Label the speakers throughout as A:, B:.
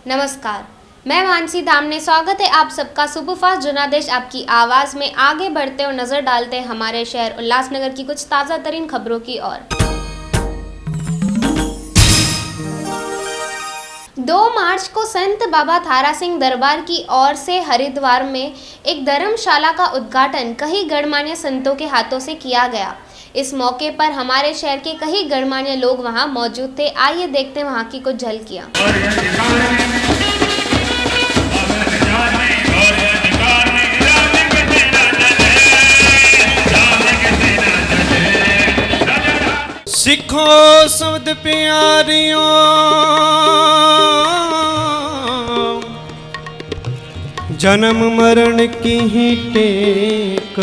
A: नमस्कार, मैं मानसी दामने। स्वागत है आप सबका सुपरफास्ट जनादेश आपकी आवाज़ में। आगे बढ़ते और नज़र डालते हैं हमारे शहर उल्लासनगर की कुछ ताज़ा तरीन खबरों की ओर। 2 मार्च को संत बाबा थारा सिंह दरबार की ओर से हरिद्वार में एक धर्मशाला का उद्घाटन कई गणमान्य संतों के हाथों से किया गया। इस मौके पर हमारे शहर के कई गणमान्य लोग वहां मौजूद थे। आइए देखते हैं वहां की कुछ झलकियां।
B: सिखो शब्द प्यारियों, जन्म मरण की ही टेक,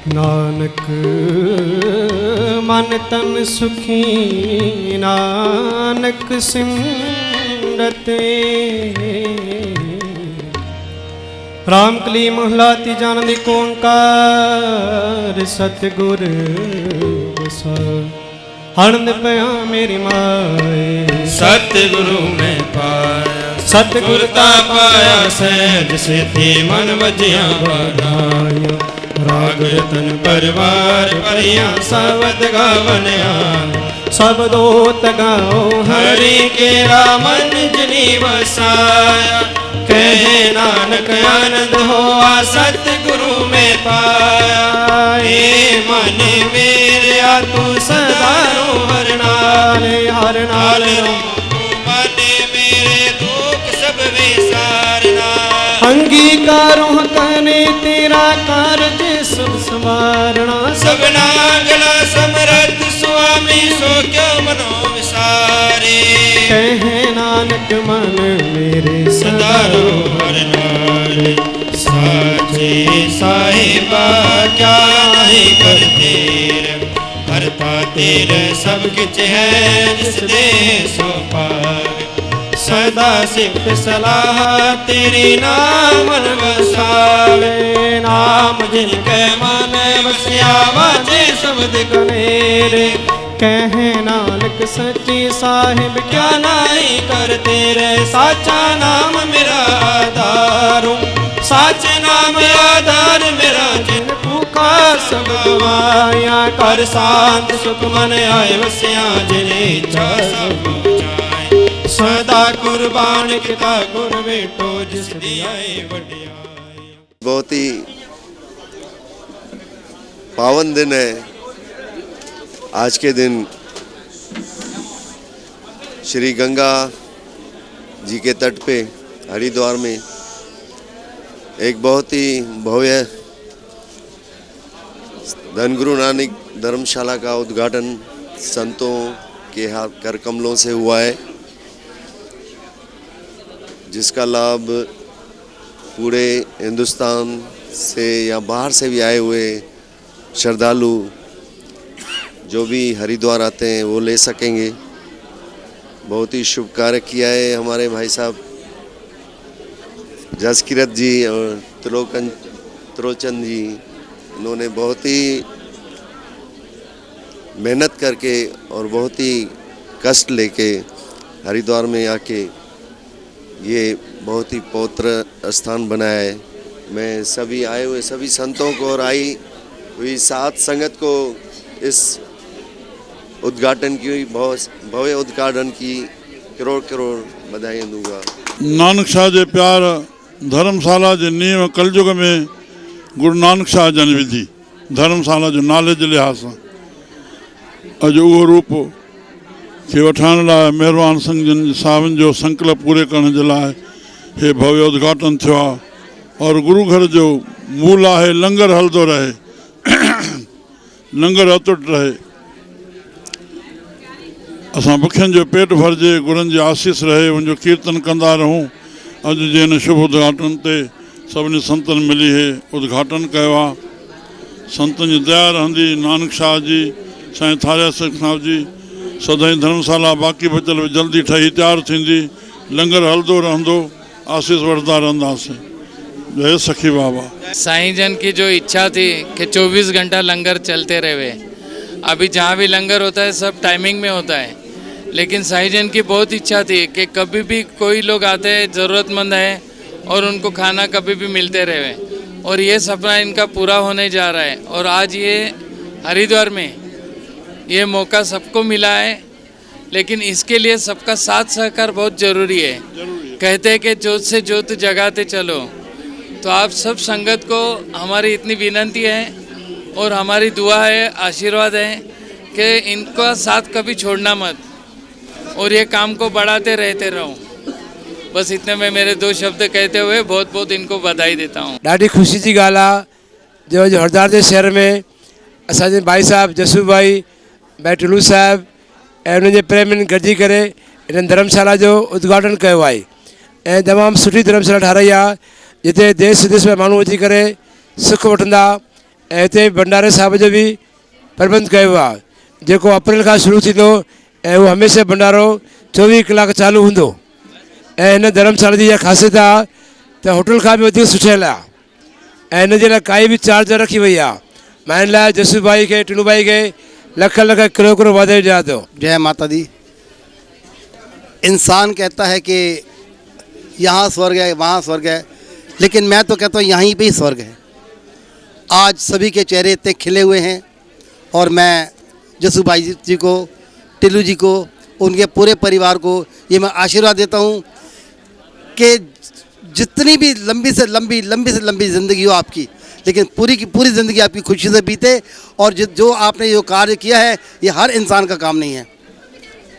B: नानक मन तन सुखी नानक सिमरते। रामकली महला तीजा नंदी ओंकार सतगुर बसा। आनंद पया मेरी माए
C: सतगुरु में पाया,
B: सतगुरता
C: पाया सहज से थी मन वजिया बधाया। राग रतन परिवार परिया सबद गावनया,
B: सब दोत गाओ
C: हरि के रामन जनी वसाया। कहे नानक आनंद होआ सतगुरु में पाया। हे मन मेरे तू सदा रो हर नाल,
B: हर नाल
C: मन मेरे दुख सब विसारना।
B: अंगीकारो कने तेरा कार्य सब संवारना।
C: सबना गला समरथ स्वामी सो क्यों मनो विसारे।
B: कहे नानक मन मेरे
C: सदा रो हर नाल, साचे साहिबा क्या नहीं करते। हरता तेरे सब किच है जिस दे सो पावे। सदा सिफ्त सलाह तेरी नाम वसावे। नाम जिनके मन बसिया वाजे शब्द कनेरे।
B: कहे नानक सच्ची साहिब
C: क्या नहीं कर तेरे। साचा नाम मेरा आधार, साचे नाम आधार मेरा। जिन भूखा सब गवाया, कर शांत सुख मन आए वसिया। जिने इच्छा सब जाए, सदा कुर्बान किता गुर बेटो जिस दियाए वडियाई।
D: बहुत ही पावन दिन है आज के दिन। श्री गंगा जी के तट पे हरिद्वार में एक बहुत ही भव्य धनगुरु नानक धर्मशाला का उद्घाटन संतों के हाथ कर कमलों से हुआ है, जिसका लाभ पूरे हिंदुस्तान से या बाहर से भी आए हुए श्रद्धालु जो भी हरिद्वार आते हैं वो ले सकेंगे। बहुत ही शुभ कार्य किया है हमारे भाई साहब जसकीरत जी और त्रोचन जी। इन्होंने बहुत ही मेहनत करके और बहुत ही कष्ट लेके हरिद्वार में आके ये बहुत ही पवित्र स्थान बनाया है। मैं सभी आए हुए सभी संतों को और आई हुई साथ संगत को इस उद्घाटन की, बहुत भव्य उद्घाटन की करोड़ करोड़ बधाई दूंगा।
E: नानक शाह जे प्यार धर्मशाला जे नींव कलयुग में गुरु नानक शाह जन विधि धर्मशाला जो नाले जे लिहाज़ सां अॼु उहो रूप खे वठाइण लाइ महिरबान संघ जन साहिबनि जो संकल्प पूरे करण जे लाइ हे भव्य उद्घाटन थियो आहे। और गुरु घर जो मूल आहे लंगर हलंदो रहे, लंगर अतुट रहे। असां बुखियनि जो पेट भरिजे, गुरुनि जी आसीस रहे, उनजो कीर्तन कंदा रहूं। अॼु जे हिन शुभ उद्घाटन ते सभिनी संतनि मिली हे उद्घाटन कयो आहे। संतनि जी दया रहंदी। नानक शाह जी, साईं थारिया सिंह साहिब जी सदाईं धर्मशाला बाक़ी बचियल जल्दी ठही तयारु थींदी। लंगर हलंदो रहंदो, आसीस वठंदा रहंदासीं। जय सखी बाबा।
F: साईं जन की जो इच्छा थी कि 24 घंटा लंगर चलते रहे। अभी जहाँ भी लंगर होता है सब टाइमिंग में होता है, लेकिन साईं जन की बहुत इच्छा थी कि कभी भी कोई लोग आते हैं ज़रूरतमंद है और उनको खाना कभी भी मिलते रहे, और ये सपना इनका पूरा होने जा रहा है। और आज ये हरिद्वार में ये मौका सबको मिला है, लेकिन इसके लिए सबका साथ सहकार बहुत ज़रूरी है। कहते हैं कि जोत से जोत जगाते चलो, तो आप सब संगत को हमारी इतनी विनती है और हमारी दुआ है, आशीर्वाद है कि इनका साथ कभी छोड़ना मत और ये काम को बढ़ाते रहते रहो। बस इतने में मेरे दो शब्द कहते हुए बहुत बहुत इनको बधाई देता हूँ।
G: ॾाढी ख़ुशी जी ॻाल्हि आहे जो हरिद्वार जे शहर में असांजे भाई साहब जसू भाई भाई टुलू साहब ऐं उन्हनि जे प्रेमियुनि गॾिजी करे इन धर्मशाला जो उद्घाटन कयो आहे ऐं तमामु सुठी धर्मशाला ठाराई आहे जिते देश विदेश में माण्हू अची करे सुख वठंदा ऐं हिते भंडारे साहिब जो बि प्रबंध कयो आहे जेको अप्रैल खां शुरू थींदो ऐं उहो हमेशह भंडारो 24 कलाक चालू हूंदो। ऐं हिन धर्मशाला जी इहा ख़ासियत आहे त होटल खां बि वधीक सुठियल आहे ऐं हिन जे लाइ काई बि चार्ज रखी वई आहे। मां हिन लाइ जसू भाई खे टुलू भाई खे लख लख करोड़ करोड़ वाधायूं ॾियां थो।
H: जय माता दी। इंसान कहता है कि यहाँ स्वर्ग है वहाँ स्वर्ग है, लेकिन मैं तो कहता हूँ यहीं पे ही स्वर्ग है। आज सभी के चेहरे इतने खिले हुए हैं और मैं जसू भाई जी को, टिल्लू जी को, उनके पूरे परिवार को ये मैं आशीर्वाद देता हूँ कि जितनी भी लंबी से लंबी ज़िंदगी हो आपकी, लेकिन पूरी की पूरी ज़िंदगी आपकी खुशी से बीते। और जो आपने जो कार्य किया है ये हर इंसान का काम नहीं है।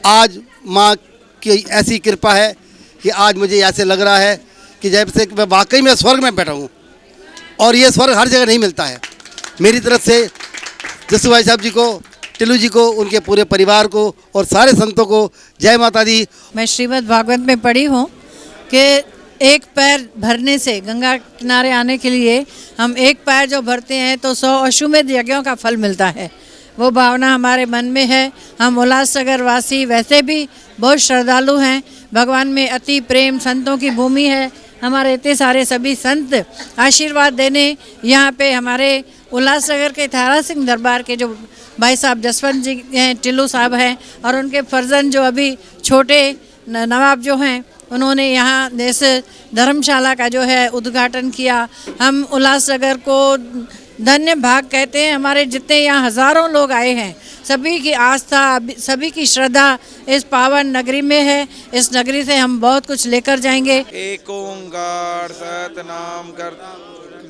H: आज माँ की ऐसी कृपा है कि आज मुझे ऐसे लग रहा है कि जैसे मैं वाकई में स्वर्ग में बैठा हूँ, और ये स्वर्ग हर जगह नहीं मिलता है। मेरी तरफ से जसू भाई साहब जी को, टिल्लू जी को, उनके पूरे परिवार को और सारे संतों को जय माता दी।
I: मैं श्रीमद् भागवत में पढ़ी हूँ कि एक पैर भरने से, गंगा किनारे आने के लिए हम एक पैर जो भरते हैं तो 100 अश्वमेध यज्ञों का फल मिलता है। वो भावना हमारे मन में है। हम उल्लासनगर वासी वैसे भी बहुत श्रद्धालु हैं। भगवान में अति प्रेम, संतों की भूमि है। हमारे इतने सारे सभी संत आशीर्वाद देने यहाँ पे हमारे उल्लासनगर के थारा सिंह दरबार के जो भाई साहब जसवंत जी हैं, टिल्लू साहब हैं, और उनके फर्जन जो अभी छोटे नवाब जो हैं, उन्होंने यहाँ इस धर्मशाला का जो है उद्घाटन किया। हम उल्लासनगर को धन्य भाग कहते हैं। हमारे जितने यहाँ हज़ारों लोग आए हैं, सभी की आस्था, सभी की श्रद्धा इस पावन नगरी में है। इस नगरी से हम बहुत कुछ लेकर जाएंगे।
C: एक ओंकार सतनाम कर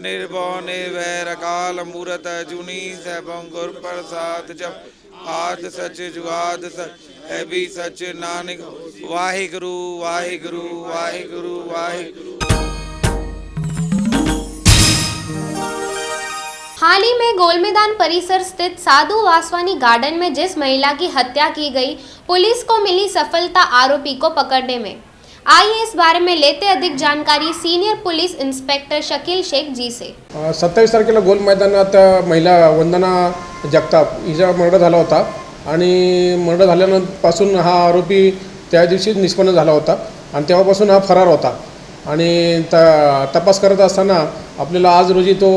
C: निर्भव निर्वैर अकाल मूरत अजूनी सैभं गुर प्रसाद जप आद सच जुगाद सच है भी सच नानक वाहिगुरु वाहिगुरु वाहिगुरु वाहिगुरु।
A: हाल ही में गोल मैदान परिसर स्थित साधु वासवानी गार्डन में जिस महिला की हत्या की गई, पुलिस को मिली सफलता आरोपी को पकड़ने में। आइए इस बारे में लेते अधिक जानकारी senior police inspector Shakeel Shaikh ji से।
J: 27 तारखेला गोल मैदानात महिला वंदना जगताप हिचा मर्डर झाला होता आणि मर्डर झाल्यापासून हा आरोपी त्या दिवशी निष्पन्न झाला होता आणि तेव्हापासून हा फरार होता आणि तपास करत असताना आपल्याला आज रोजी तो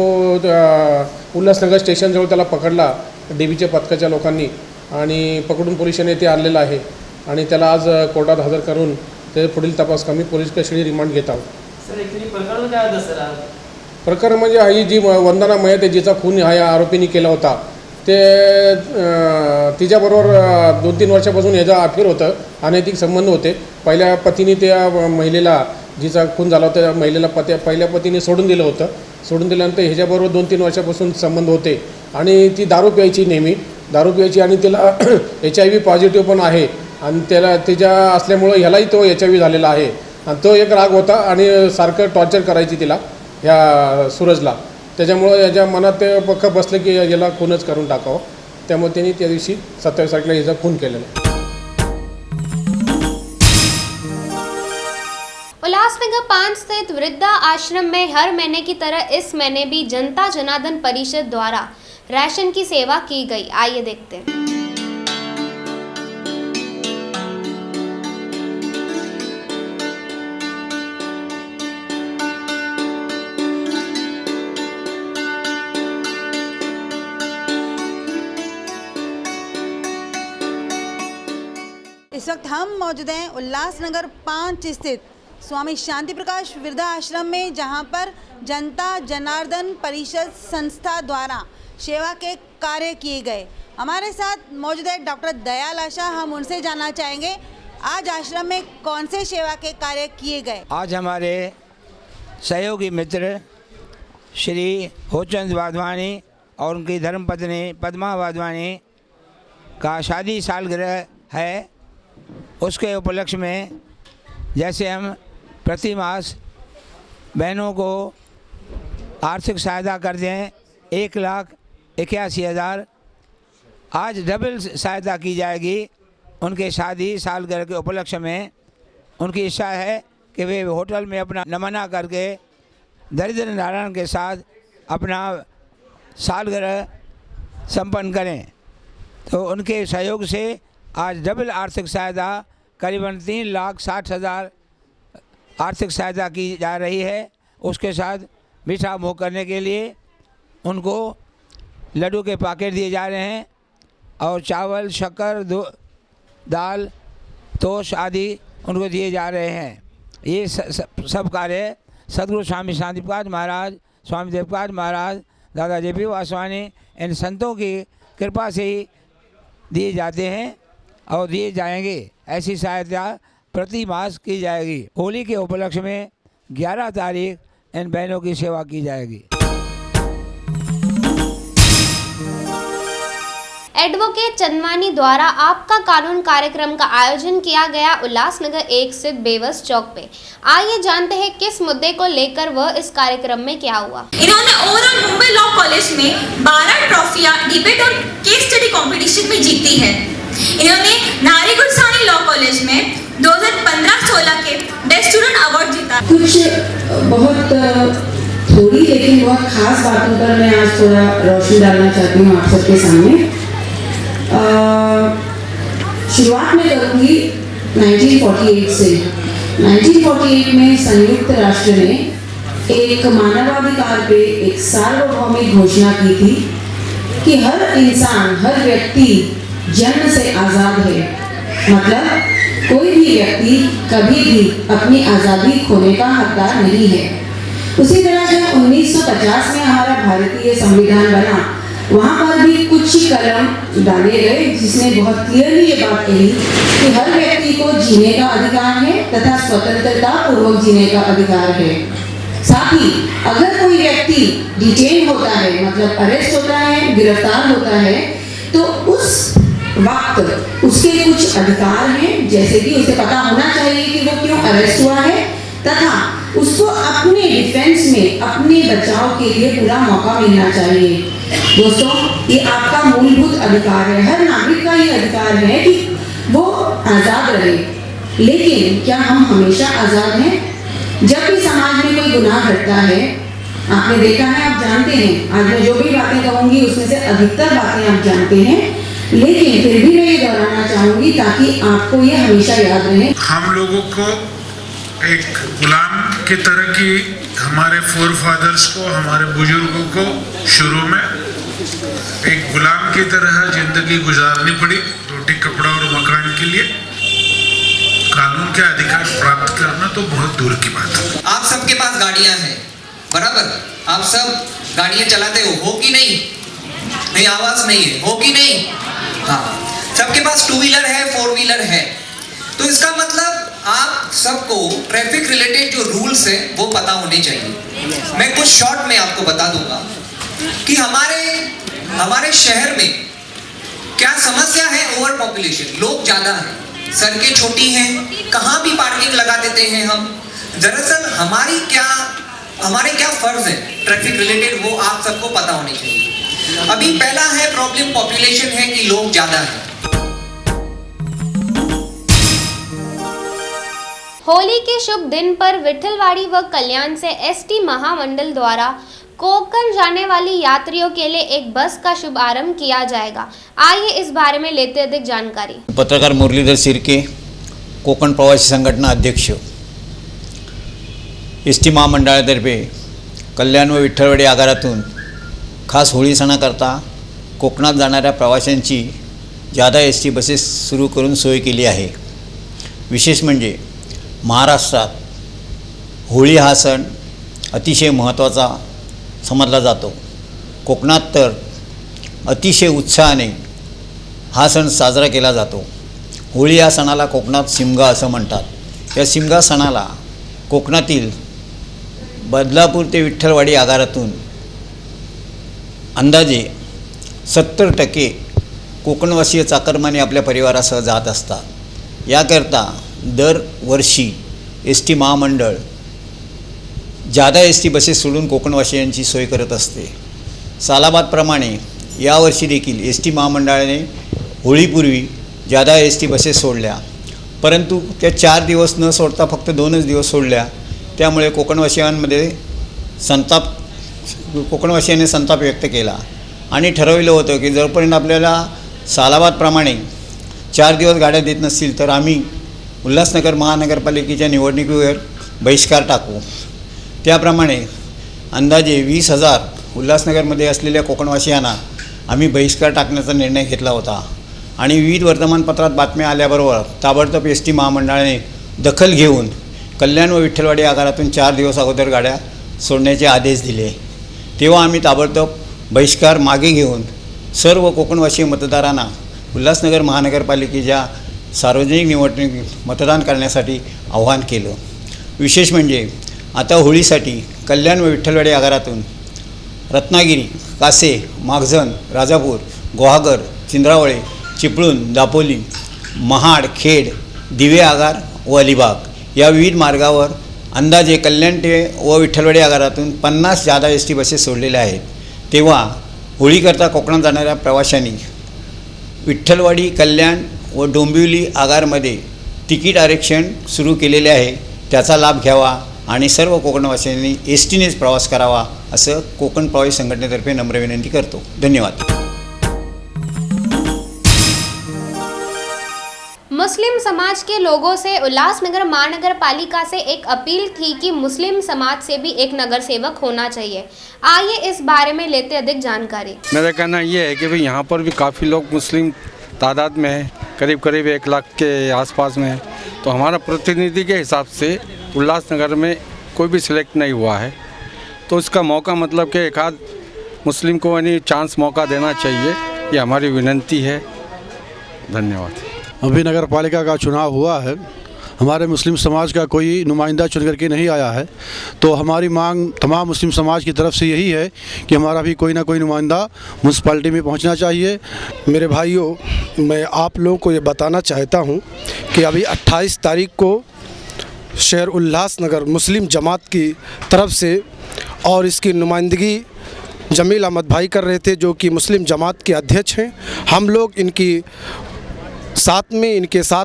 J: उल्हासनगर स्टेशनजवळ त्याला पकडला डीबीच्या पथकाच्या लोकांनी आणि पकडून पोलिसांनी येथे आणलेला आहे आणि त्याला आज कोर्टात हजर करून ते पुढील तपास कमी पोलीस कस्टडी रिमांड घेत आहोत।
K: सर ॲक्च्युली प्रकरण काय होतं सर?
J: प्रकरण म्हणजे ही जी वंदना मयत आहे जिचा खून हा या आरोपींनी केला होता, ते तिच्याबरोबर 2-3 वर्षापासून याचा अफेअर होतं, अनैतिक संबंध होते। पहिल्या पतीने त्या महिलेला जिचा खून झाला होता त्या महिलेला पहिल्या पतीने सोडून दिलं होतं। सोडून दिल्यानंतर ह्याच्याबरोबर 2-3 वर्षापासून संबंध होते आणि ती दारू प्यायची, नेहमी दारू प्यायची आणि तिला HIV पॉझिटिव्ह पण आहे आणि त्याला तिच्या असल्यामुळं ह्यालाही तो HIV झालेला आहे आणि तो एक राग होता आणि सारखं टॉर्चर करायची तिला ह्या सूरजला। त्याच्यामुळं याच्या मनात ते पक्क बसलं की याला खूनच करून टाकावं, त्यामुळे त्यांनी त्या दिवशी 27 तारखेला हिचा खून केलेला।
A: उल्लासनगर 5 स्थित वृद्धा आश्रम में हर महीने की तरह इस महीने भी जनता जनार्दन परिषद द्वारा राशन की सेवा की गई। आइए देखते हैं।
I: इस
L: वक्त हम मौजूद हैं उल्लासनगर 5 स्थित स्वामी शांति प्रकाश वृद्धा आश्रम में, जहां पर जनता जनार्दन परिषद संस्था द्वारा सेवा के कार्य किए गए। हमारे साथ मौजूद है डॉक्टर दयाल आशा। हम उनसे जानना चाहेंगे आज आश्रम में कौन से सेवा के कार्य किए गए।
M: आज हमारे सहयोगी मित्र श्री होचंद वाधवानी और उनकी धर्मपत्नी पद्मा वाधवानी का शादी सालगिरह है। उसके उपलक्ष्य में जैसे हम प्रति मास बहनों को आर्थिक सहायता करते हैं 1,81,000, आज डबल सहायता की जाएगी। उनके शादी सालगिरह के उपलक्ष्य में उनकी इच्छा है कि वे होटल में अपना नमना करके दरिद्र नारायण के साथ अपना सालगिरह संपन्न करें। तो उनके सहयोग से आज डबल आर्थिक सहायता करीबन 3,60,000 आर्थिक सहायता की जा रही है। उसके साथ मीठा मुँह करने के लिए उनको लड्डू के पैकेट दिए जा रहे हैं और चावल, शक्कर, दाल, तोश आदि उनको दिए जा रहे हैं। ये सब कार्य सदगुरु स्वामी शांति प्रकाश महाराज, स्वामी देवप्रकाश महाराज, दादा JP वासवानी, इन संतों की कृपा से ही दिए जाते हैं और दिए जाएंगे। ऐसी सहायता प्रति मास की जाएगी। होली के उपलक्ष्य में 11 तारीख इन बहनों की सेवा की जाएगी।
A: एडवोकेट चंदवानी द्वारा आपका कानून कार्यक्रम का आयोजन किया गया उल्लासनगर 1 स्थित बेवस चौक पे। आइए जानते हैं किस मुद्दे को लेकर वह इस कार्यक्रम में क्या हुआ।
N: इन्होंने ओवरऑल मुंबई लॉ कॉलेज में 12 ट्रॉफियां डिबेट और केस स्टडी कंपटीशन में जीती है। इन्होंने नारी गुरसानी लॉ कॉलेज में 2015-16 के बेस्ट स्टूडेंट अवार्ड जीता।
O: कुछ बहुत थोड़ी लेकिन बहुत खास बातों पर मैं आज थोड़ा रोशनी डालना चाहती हूँ आप सबके सामने। शुरुआत में करूँगी 1948 से। 1948 में संयुक्त राष्ट्र ने एक मानवाधिकार पे एक सार्वभौमिक घोषणा की थी कि हर इंसान, हर व्यक्ति जन्म से आज़ाद है। मतलब कोई भी व्यक्ति कभी भी अपनी आज़ादी खोने का हकदार नहीं है। उसी तरह जब 1950 में हमारा भारतीय संविधान बना, वहाँ पर भी कुछ ही कलम डाले गए जिसने बहुत क्लियरली ये बात कही कि हर व्यक्ति को जीने का अधिकार है तथा स्वतंत्रता पूर्वक जीने का अधिकार है। साथ ही अगर कोई व्यक्ति डिटेन होता है, मतलब अरेस्ट होता है, गिरफ्तार होता है, तो उस वक्त उसके कुछ अधिकार हैं, जैसे कि उसे पता होना चाहिए कि वो क्यों अरेस्ट हुआ है तथा उसको अपने डिफेंस में, अपने बचाव के लिए पूरा मौका मिलना चाहिए। दोस्तों, ये आपका मूलभूत अधिकार है। हर नागरिक का ये अधिकार है कि वो आज़ाद रहे। लेकिन क्या हम हमेशा आज़ाद हैं? जब भी समाज में कोई गुनाह घटता है, आपने देखा है, आप जानते हैं, आज मैं जो भी बातें कहूँगी उसमें से अधिकतर बातें आप जानते हैं, लेकिन फिर भी मैं ये दोहराना चाहूँगी ताकि आपको ये हमेशा याद रहे।
P: हम लोगों को एक गुलाम की तरह की हमारे फोर फादर्स को, हमारे बुजुर्गों को शुरू में एक गुलाम की तरह जिंदगी गुजारनी पड़ी, रोटी कपड़ा और मकान के लिए। कानून के अधिकार प्राप्त करना तो बहुत दूर की बात है।
Q: आप सबके पास गाड़ियां हैं, बराबर? आप सब गाड़ियां चलाते हो कि नहीं? नहीं, आवाज नहीं है, हो कि नहीं? हाँ, सबके पास 2 व्हीलर है, 4 व्हीलर है। तो इसका मतलब आप सबको ट्रैफिक रिलेटेड जो रूल्स हैं वो पता होने चाहिए। मैं कुछ शॉर्ट में आपको बता दूंगा कि हमारे शहर में क्या समस्या है। ओवर पॉपुलेशन, लोग ज़्यादा हैं, सड़कें छोटी हैं, कहाँ भी पार्किंग लगा देते हैं हम। दरअसल हमारे क्या फर्ज है ट्रैफिक रिलेटेड, वो आप सबको पता होने चाहिए। अभी पहला है प्रॉब्लम पॉपुलेशन है कि लोग ज़्यादा हैं।
A: होली के शुभ दिन पर विठलवाड़ी व कल्याण से ST महामंडल द्वारा कोकण जाने वाली यात्रियों के लिए एक बस का शुभारंभ किया जाएगा। आइए इस बारे में लेते अधिक जानकारी।
R: पत्रकार मुरलीधर शिर्के, कोकण प्रवासी संघटना अध्यक्ष, ST महामंडळातर्फे कल्याण व विठ्ठलवाडी आगारातून खास होळी सणाकरता कोकणात जाणाऱ्या प्रवाशांची जादा ST बसेस सुरू करून सोय केली आहे। विशेष म्हणजे महाराष्ट्रात होळी हा सण अतिशय महत्त्वाचा समजला जातो. कोकणात तर अतिशय उत्साहाने हा सण साजरा केला जातो. होळी या सणाला कोकणात शिमगा असं म्हणतात. या शिमगा सणाला कोकणातील बदलापूर ते विठ्ठलवाडी आगारातून अंदाजे 70% कोकणवासीय चाकरमाने आपल्या परिवारासह जात असतात. याकरता दरवर्षी एस टी महामंडळ जादा एस टी बसेस सोडून कोकणवासियांची सोय करत असते. सालाबादप्रमाणे यावर्षी देखील एस टी महामंडळाने होळीपूर्वी जादा एस टी बसेस सोडल्या, परंतु त्या 4 दिवस न सोडता फक्त 2च दिवस सोडल्या. त्यामुळे कोकणवासियांनी संताप व्यक्त केला आणि ठरवलं होतं की जोपर्यंत आपल्याला सालाबादप्रमाणे 4 दिवस गाड्या देत नसतील तर आम्ही उल्हासनगर महानगरपालिकेच्या निवडणुकीवर बहिष्कार टाकू. त्याप्रमाणे अंदाजे 20,000 उल्हासनगरमध्ये असलेल्या कोकणवासियांना आम्ही बहिष्कार टाकण्याचा निर्णय घेतला होता आणि विविध वर्तमानपत्रात बातम्या आल्याबरोबर ताबडतोब एस टी महामंडळाने दखल घेऊन कल्याण व विठ्ठलवाडी आगारातून 4 दिवस अगोदर गाड्या सोडण्याचे आदेश दिले. तेव्हा आम्ही ताबडतोब बहिष्कार मागे घेऊन सर्व कोकणवासीय मतदारांना उल्हासनगर महानगरपालिकेच्या सार्वजनिक निवडणुकीत मतदान करण्यासाठी आवाहन केलं. विशेष म्हणजे आता होळीसाठी कल्याण व विठ्ठलवाडी आगारातून रत्नागिरी, कासे, माखजन, राजापूर, गुहागर, चिंद्रावळे, चिपळूण, दापोली, महाड, खेड, दिवे आगार व अलिबाग या विविध मार्गावर अंदाजे कल्याण व विठ्ठलवाडी आगारातून 50 जादा एस टी बसेस सोडलेल्या आहेत. तेव्हा होळीकरता कोकणात जाणाऱ्या प्रवाशांनी विठ्ठलवाडी, कल्याण व डोंबिवली आगारमध्ये तिकीट आरक्षण सुरू केलेले आहे. त्याचा लाभ घ्यावा आणि सर्व कोकणवासियांनी एस टीनेच प्रवास करावा असं कोकण प्रवासी संघटनेतर्फे नम्र विनंती करतो. धन्यवाद.
A: मुस्लिम समाज के लोगों से उल्लासनगर महानगर पालिका से एक अपील थी कि मुस्लिम समाज से भी एक नगर सेवक होना चाहिए. आइए इस बारे में लेते अधिक जानकारी.
S: मेरा कहना ये है कि भाई यहाँ पर भी काफ़ी लोग मुस्लिम तादाद में है, करीब 1 लाख के आसपास में है. तो हमारा प्रतिनिधि के हिसाब से उल्लासनगर में कोई भी सिलेक्ट नहीं हुआ है, तो इसका मौका मतलब कि एक आध मुस्लिम को यानी चांस मौका देना चाहिए, ये हमारी विनंती है. धन्यवाद.
T: अभी नगर पालिका का चुनाव हुआ है, हमारे मुस्लिम समाज का कोई नुमाइंदा चुन करके नहीं आया है, तो हमारी मांग तमाम मुस्लिम समाज की तरफ से यही है कि हमारा भी कोई ना कोई नुमाइंदा म्यूनसिपाल्टी में पहुंचना चाहिए. मेरे भाइयों, मैं आप लोगों को ये बताना चाहता हूं कि अभी 28 तारीख को शहर उल्लासनगर मुस्लिम जमात की तरफ से और इसकी नुमाइंदगी जमील अहमद भाई कर रहे थे, जो कि मुस्लिम जमात के अध्यक्ष हैं. हम लोग इनके साथ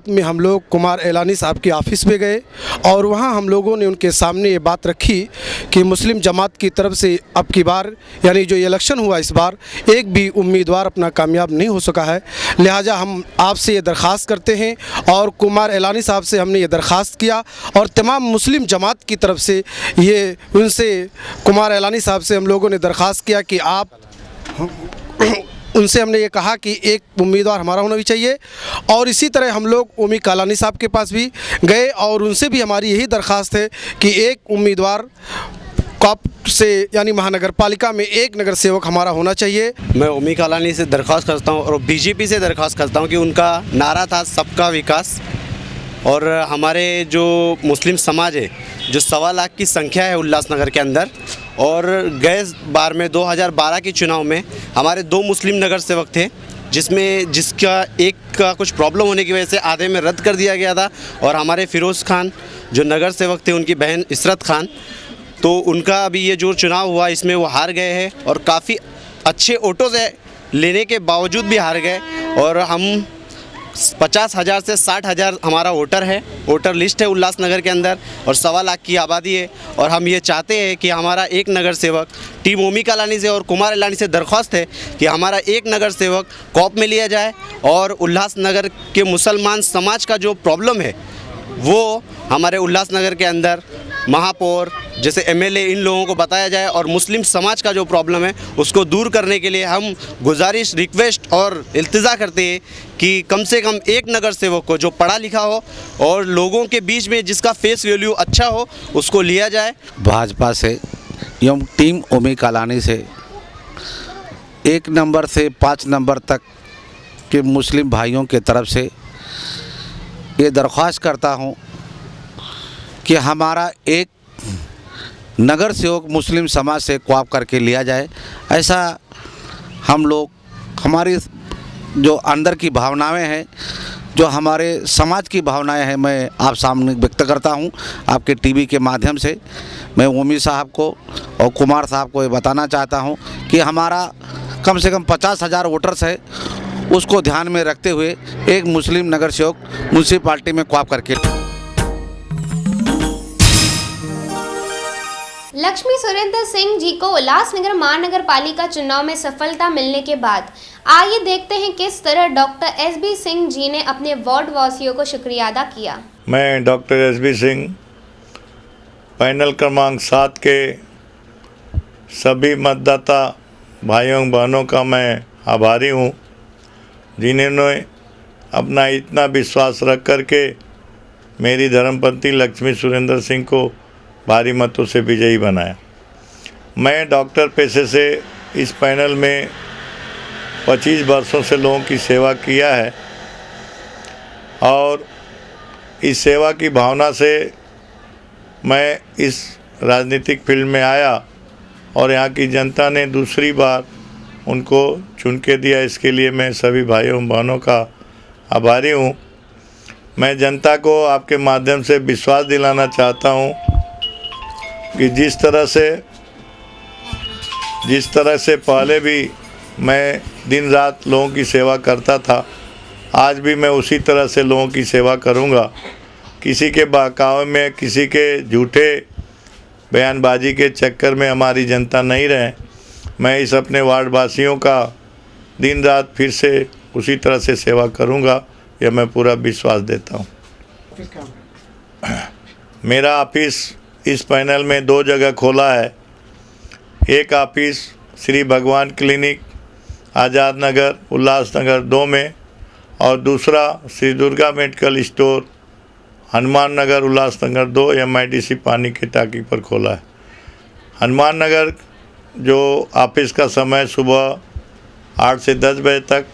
T: में हम लोग कुमार एलानी साहब के ऑफ़िस में गए और वहाँ हम लोगों ने उनके सामने ये बात रखी कि मुस्लिम जमात की तरफ से अब की बार यानी जो इलेक्शन हुआ इस बार एक भी उम्मीदवार अपना कामयाब नहीं हो सका है. लिहाजा हम आपसे ये दरख्वास्त करते हैं और कुमार एलानी साहब से हमने ये दरख्वास्त किया और तमाम मुस्लिम जमात की तरफ से ये उनसे कुमार एलानी साहब से हम लोगों ने दरख्वास्त किया कि उनसे हमने ये कहा कि एक उम्मीदवार हमारा होना भी चाहिए. और इसी तरह हम लोग ओमी कालानी साहब के पास भी गए और उनसे भी हमारी यही दरख्वास्त है कि एक उम्मीदवार कॉप से यानी महानगर पालिका में एक नगर सेवक हमारा होना चाहिए.
U: मैं ओमी कालानी से दरख्वास्त करता हूँ और बीजेपी से दरख्वास्त करता हूँ कि उनका नारा था सबका विकास, और हमारे जो मुस्लिम समाज है जो 1.25 लाख की संख्या है उल्लासनगर के अंदर, और गए बार में 2012 के चुनाव में हमारे 2 मुस्लिम नगर सेवक थे, जिसका एक का कुछ प्रॉब्लम होने की वजह से आधे में रद्द कर दिया गया था. और हमारे फ़िरोज़ खान जो नगर सेवक थे, उनकी बहन इसरत खान, तो उनका अभी ये जो चुनाव हुआ इसमें वो हार गए हैं और काफ़ी अच्छे वोटों से लेने के बावजूद भी हार गए. और हम 50,000 से 60,000 हमारा वोटर है, वोटर लिस्ट है उल्लासनगर के अंदर, और 1.25 लाख की आबादी है. और हम ये चाहते हैं कि हमारा एक नगर सेवक, टीम ओमी कालानी से और कुमार एलानी से दरख्वास्त है कि हमारा एक नगर सेवक कॉप में लिया जाए और उल्लासनगर के मुसलमान समाज का जो प्रॉब्लम है वो हमारे उल्लासनगर के अंदर महापौर, जैसे एमएलए इन लोगों को बताया जाए और मुस्लिम समाज का जो प्रॉब्लम है उसको दूर करने के लिए हम गुजारिश, रिक्वेस्ट और इल्तिजा करते हैं कि कम से कम एक नगर सेवक को जो पढ़ा लिखा हो और लोगों के बीच में जिसका फेस वैल्यू अच्छा हो उसको लिया जाए।
B: भाजपा से एवं टीम उमी कालानी से 1 नंबर से 5 नंबर तक के मुस्लिम भाइयों के तरफ से ये दरख्वास्त करता हूँ कि हमारा एक नगर सेवक मुस्लिम समाज से क्वाप करके लिया जाए। ऐसा हम लोग, हमारी जो अंदर की भावनाएं हैं, जो हमारे समाज की भावनाएं हैं, मैं आप सामने व्यक्त करता हूं आपके टीवी के माध्यम से। मैं ओमी साहब को और कुमार साहब को ये बताना चाहता हूं कि हमारा कम से कम 50,000 वोटर्स है, उसको ध्यान में रखते हुए एक मुस्लिम नगर सेवक म्यूनसिपाल्टी में क्वाप करके।
A: लक्ष्मी सुरेंद्र सिंह जी को उल्लासनगर महानगर पालिका चुनाव में सफलता मिलने के बाद आइए देखते हैं किस तरह डॉक्टर एसबी सिंह जी ने अपने वार्ड वासियों को शुक्रिया अदा किया।
V: मैं डॉक्टर एसबी सिंह पैनल क्रमांक 7 के सभी मतदाता भाइयों बहनों का मैं आभारी हूँ, जिन्होंने अपना इतना विश्वास रख कर के मेरी धर्मपत्नी लक्ष्मी सुरेंद्र सिंह को भारी मतों से विजयी बनाया। मैं डॉक्टर पेशे से इस पैनल में 25 वर्षों से लोगों की सेवा किया है और इस सेवा की भावना से मैं इस राजनीतिक फील्ड में आया और यहाँ की जनता ने दूसरी बार उनको चुन के दिया। इसके लिए मैं सभी भाइयों बहनों का आभारी हूँ। मैं जनता को आपके माध्यम से विश्वास दिलाना चाहता हूँ कि जिस तरह से पहले भी मैं दिन रात लोगों की सेवा करता था, आज भी मैं उसी तरह से लोगों की सेवा करूंगा। किसी के बहकावे में, किसी के झूठे बयानबाजी के चक्कर में हमारी जनता नहीं रहे। मैं इस अपने वार्ड वासियों का दिन रात फिर से उसी तरह से सेवा करूंगा, यह मैं पूरा विश्वास देता हूं। मेरा ऑफिस इस पैनल में 2 जगह खोला है। एक ऑफिस श्री भगवान क्लिनिक आज़ाद नगर उल्लासनगर 2 में और दूसरा Shri Durga medical store Hanuman Nagar Ulhasnagar 2 MIDC पानी की टाकी पर खोला है। हनुमान नगर जो ऑफिस का समय सुबह 8 से 10 बजे तक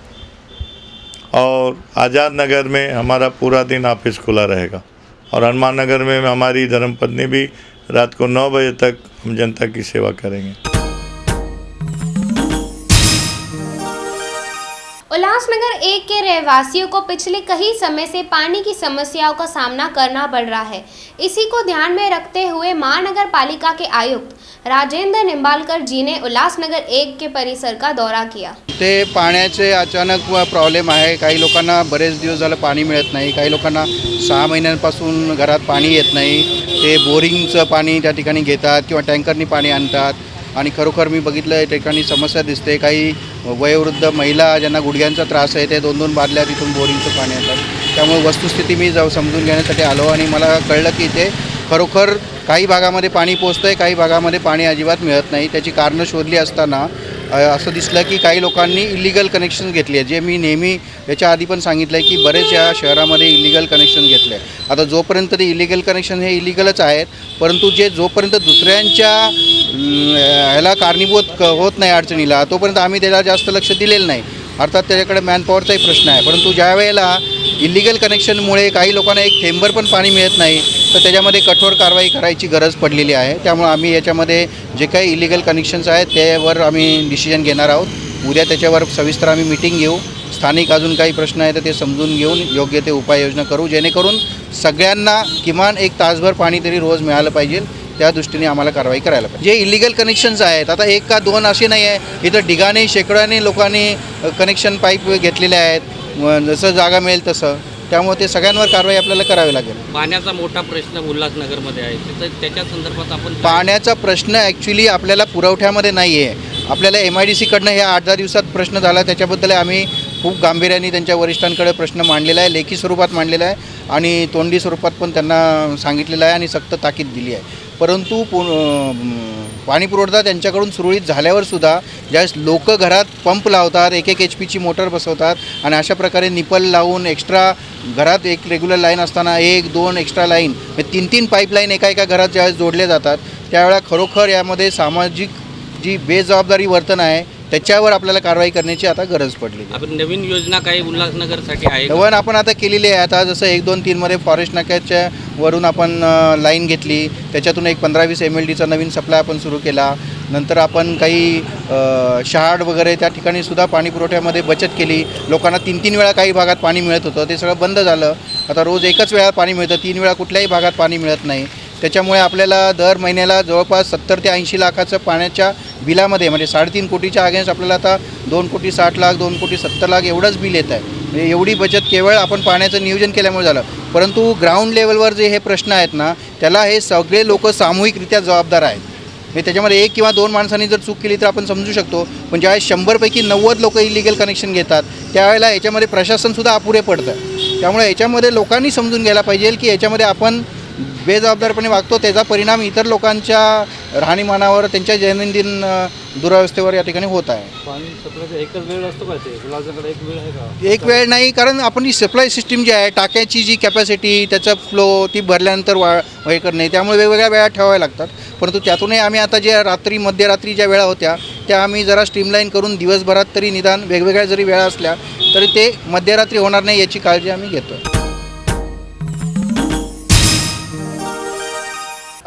V: और आज़ाद नगर में हमारा पूरा दिन ऑफिस खुला रहेगा और हनुमान नगर में हमारी धर्मपत्नी भी रात को 9 बजे तक हम जनता की सेवा करेंगे।
A: उल्लासनगर 1 के रहवासियों को पिछले कई समय से पानी की समस्याओं का सामना करना पड़ रहा है। इसी को ध्यान में रखते हुए महानगर पालिका के आयुक्त राजेंद्र निंबालकर जी ने उल्लासनगर 1 के परिसर का दौरा किया।
W: ते पाण्याचे अचानक प्रॉब्लेम आहे। काही लोकांना बरेच दिवस झालं पाणी मिळत नाही, काही लोकांना 6 महिन्यांपासून घरात पाणी येत नाही। ते बोरिंगचं पाणी त्या ठिकाणी घेतात किंवा टँकरनी पाणी आणतात आणि खरोखर मी बघितलं या ठिकाणी समस्या दिसते। काही वयोवृद्ध महिला ज्यांना गुडघ्यांचा त्रास आहे ते 2-2 बादल्या तिथून बोरिंगचं पाणी आणतात। त्यामुळे वस्तुस्थिती मी समजून घेण्यासाठी आलो आणि मला कळलं की इथे खरोखर काही भागामध्ये पाणी पोचतं आहे, काही भागामध्ये पाणी अजिबात मिळत नाही। त्याची कारणं शोधली असताना असं दिसलं की काही लोकांनी इलिगल कनेक्शन घेतली आहे। जे मी नेहमी याच्या आधी पण सांगितलं आहे की बरेच या शहरामध्ये इलिगल कनेक्शन घेतले आहे। आता जोपर्यंत ते इलिगल कनेक्शन हे इलिगलच आहेत, परंतु जोपर्यंत दुसऱ्यांच्या ह्याला कारणीभूत होत नाही अडचणीला, तोपर्यंत आम्ही त्याला जास्त लक्ष दिलेलं नाही। अर्थात त्याच्याकडे मॅनपॉवरचाही प्रश्न आहे, परंतु ज्या वेळेला इलिगल कनेक्शनमुळे काही लोकांना एक थेंबर पण पाणी मिळत नाही, तर त्याच्यामध्ये कठोर कारवाई करायची गरज पडलेली आहे। त्यामुळे आम्ही याच्यामध्ये जे काही इलिगल कनेक्शन्स आहेत त्यावर आम्ही डिसिजन घेणार आहोत। उद्या त्याच्यावर सविस्तर आम्ही मीटिंग घेऊ। स्थानिक अजून काही प्रश्न आहेत ते समजून घेऊन योग्य ते उपाययोजना करू, जेणेकरून सगळ्यांना किमान 1 तासभर पाणी तरी रोज मिळालं पाहिजे। त्या दृष्टीने आम्हाला कारवाई करायला पाहिजे। जे इलिगल कनेक्शन्स आहेत, आता 1 का 2 असे नाही आहे, इथं ढिगाने शेकड्याने लोकांनी कनेक्शन पाईप घेतलेले आहेत, जसं जागा मिळेल तसं। त्यामुळे ते सगळ्यांवर कारवाई आपल्याला करावी लागेल।
K: पाण्याचा मोठा प्रश्न उल्हासनगरमध्ये आहे, तर त्याच्या संदर्भात आपण
W: पाण्याचा प्रश्न ॲक्च्युली आपल्याला पुरवठ्यामध्ये नाही आहे। आपल्याला MIDC कडनं ह्या 8-10 दिवसात प्रश्न झाला, त्याच्याबद्दल आम्ही खूप गांभीर्याने त्यांच्या वरिष्ठांकडे प्रश्न मांडलेला आहे, लेखी स्वरूपात मांडलेला आहे आणि तोंडी स्वरूपात पण त्यांना सांगितलेलं आहे आणि सक्त ताकीद दिली आहे। परंतु पाणी पुरवठा त्यांच्याकडून सुरळीत झाल्यावर सुद्धा ज्यावेळेस लोक घरात पंप लावतात, 1 HP मोटर बसवतात आणि अशा प्रकारे निपल लावून एक्स्ट्रा घरात एक रेग्युलर लाईन असताना 1-2 एक्स्ट्रा लाईन 3-3 पाईपलाईन एका घरात ज्यावेळेस जोडले जातात त्यावेळेला खरोखर यामध्ये सामाजिक जी बेजबाबदारी वर्तन आहे त्याच्यावर आपल्याला कारवाई करण्याची आता गरज पडली.
K: आपण नवीन योजना काही उल्हासनगरसाठी आहे
W: नवीन आपण आता केलेली आहे. आता जसं 1-2-3 फॉरेस्ट नाक्याच्या वरून आपण लाईन घेतली, त्याच्यातून एक 15-20 MLDचा नवीन सप्लाय आपण सुरू केला. नंतर आपण काही शहाड वगैरे त्या ठिकाणी सुद्धा पाणी पुरवठ्यामध्ये बचत केली. लोकांना 3-3 वेळा काही भागात पाणी मिळत होतं, ते सगळं बंद झालं. आता रोज एकच वेळा पाणी मिळतं, 3 वेळा कुठल्याही भागात पाणी मिळत नाही. त्याच्यामुळे आपल्याला दर महिन्याला जवळपास 70 ते 80 लाखाचं पाण्याच्या बिलामध्ये म्हणजे 3.5 कोटीच्या अगेन्स्ट आपल्याला आता 2,60,00,000 2,70,00,000 एवढंच बिल येत आहे. म्हणजे एवढी बचत केवळ आपण पाण्याचं नियोजन केल्यामुळे झालं. परंतु ग्राउंड लेवलवर जे हे प्रश्न आहेत ना त्याला हे सगळे लोक सामूहिकरित्या जबाबदार आहेत. म्हणजे त्याच्यामध्ये 1 किंवा 2 माणसांनी जर चूक केली तर आपण समजू शकतो, पण ज्यावेळेस 100पैकी 90 लोक इलिगल कनेक्शन घेतात त्यावेळेला याच्यामध्ये प्रशासनसुद्धा अपुरे पडतं. त्यामुळे याच्यामध्ये लोकांनी समजून घ्यायला पाहिजे की याच्यामध्ये आपण बेजबाबदारपणे वागतो, त्याचा परिणाम इतर लोकांच्या राहणीमानावर, त्यांच्या दैनंदिन दुरावस्थेवर या ठिकाणी होत आहे.
D: पाणी सप्लायचा एकच वेळ असतो का? ते उल्हासनगर एक वेळ आहे का?
W: एक वेळ नाही, कारण आपण ही सप्लाय सिस्टीम जी आहे टाक्याची जी कॅपॅसिटी त्याचा फ्लो ती भरल्यानंतर हे करणे, त्यामुळे वेगवेगळ्या वेळा ठेवाव्या लागतात. परंतु त्यातूनही आम्ही आता ज्या मध्यरात्री ज्या वेळा होत्या त्या आम्ही जरा स्ट्रीमलाईन करून दिवसभरात तरी निदान वेगवेगळ्या जरी वेळा असल्या तरी ते मध्यरात्री होणार नाही याची काळजी आम्ही घेतो.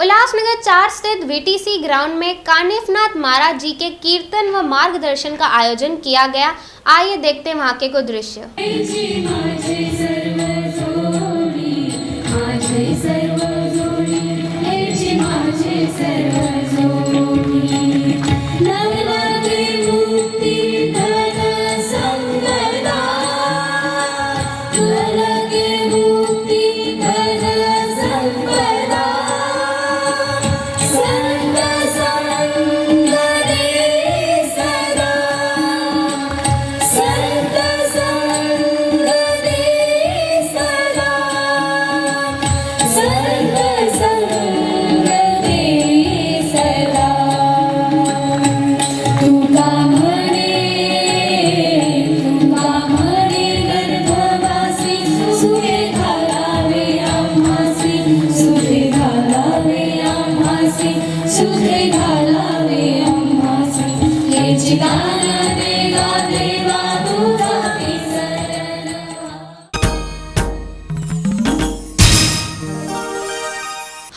A: उल्लासनगर 4 स्थित VTC ग्राउंड में कानिफनाथ महाराज जी के कीर्तन व मार्गदर्शन का आयोजन किया गया. आइए देखते हैं वहाँ के कुछ दृश्य.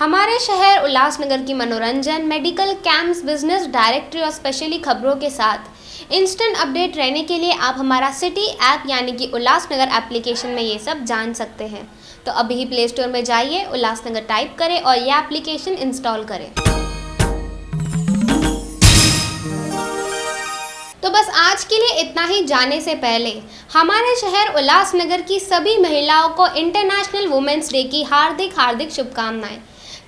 A: हमारे शहर उल्लासनगर की मनोरंजन, मेडिकल कैंप्स, बिजनेस डायरेक्टरी और स्पेशली खबरों के साथ इंस्टेंट अपडेट रहने के लिए आप हमारा सिटी ऐप यानी कि उल्लासनगर एप्लीकेशन में ये सब जान सकते हैं. तो अभी ही प्ले स्टोर में जाइए, उल्लासनगर टाइप करें और यह एप्लीकेशन इंस्टॉल करें. तो बस आज के लिए इतना ही. जाने से पहले हमारे शहर उल्लासनगर की सभी महिलाओं को इंटरनेशनल वुमेंस डे की हार्दिक शुभकामनाएं.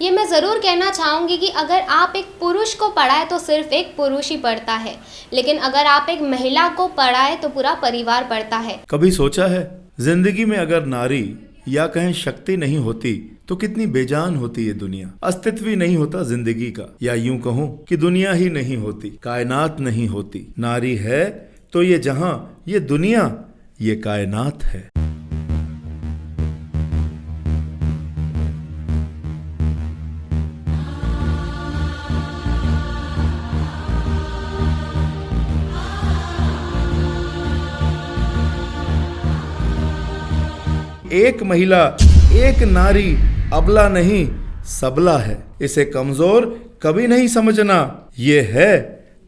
A: ये मैं ज़रूर कहना चाहूँगी कि अगर आप एक पुरुष को पढ़ाए तो सिर्फ एक पुरुष ही पढ़ता है, लेकिन अगर आप एक महिला को पढ़ाए तो पूरा परिवार पढ़ता है.
E: कभी सोचा है जिंदगी में अगर नारी या कहें शक्ति नहीं होती तो कितनी बेजान होती ये दुनिया, अस्तित्व ही नहीं होता जिंदगी का, या यूं कहूं कि दुनिया ही नहीं होती, कायनात नहीं होती. नारी है तो ये जहां, ये दुनिया, ये कायनात है. एक महिला, एक नारी अबला नहीं सबला है. इसे कमजोर कभी नहीं समझना, ये है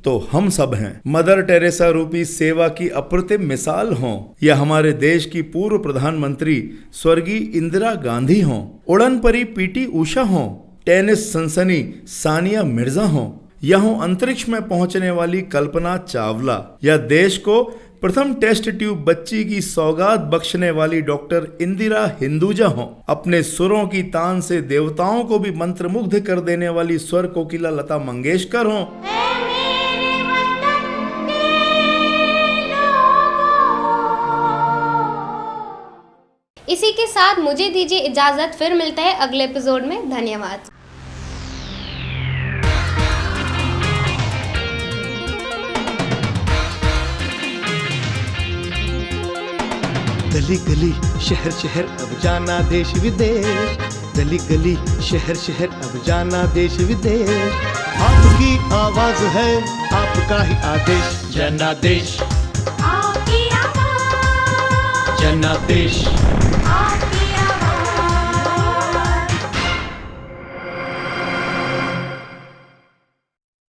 E: तो हम सब हैं. मदर टेरेसा रूपी सेवा की अप्रतिम मिसाल हों या हमारे देश की पूर्व प्रधानमंत्री स्वर्गीय इंदिरा गांधी हों, उड़न परी PT उषा हों, टेनिस सनसनी सानिया मिर्जा हों, या हों अंतरिक्ष में पहुंचने वाली कल्पना चावला, या देश को प्रथम टेस्ट ट्यूब बच्ची की सौगात बख्शने वाली डॉक्टर इंदिरा हिंदुजा हों, अपने सुरों की तान से देवताओं को भी मंत्रमुग्ध कर देने वाली स्वर कोकिला लता मंगेशकर हों.
A: इसी के साथ मुझे दीजिए इजाजत, फिर मिलते हैं अगले एपिसोड में. धन्यवाद.
F: गली गली शहर शहर अब जाना देश विदेश, गली गली शहर शहर अब जाना देश विदेश। आपकी आवाज है आपका ही आदेश, जनादेश जनादेश।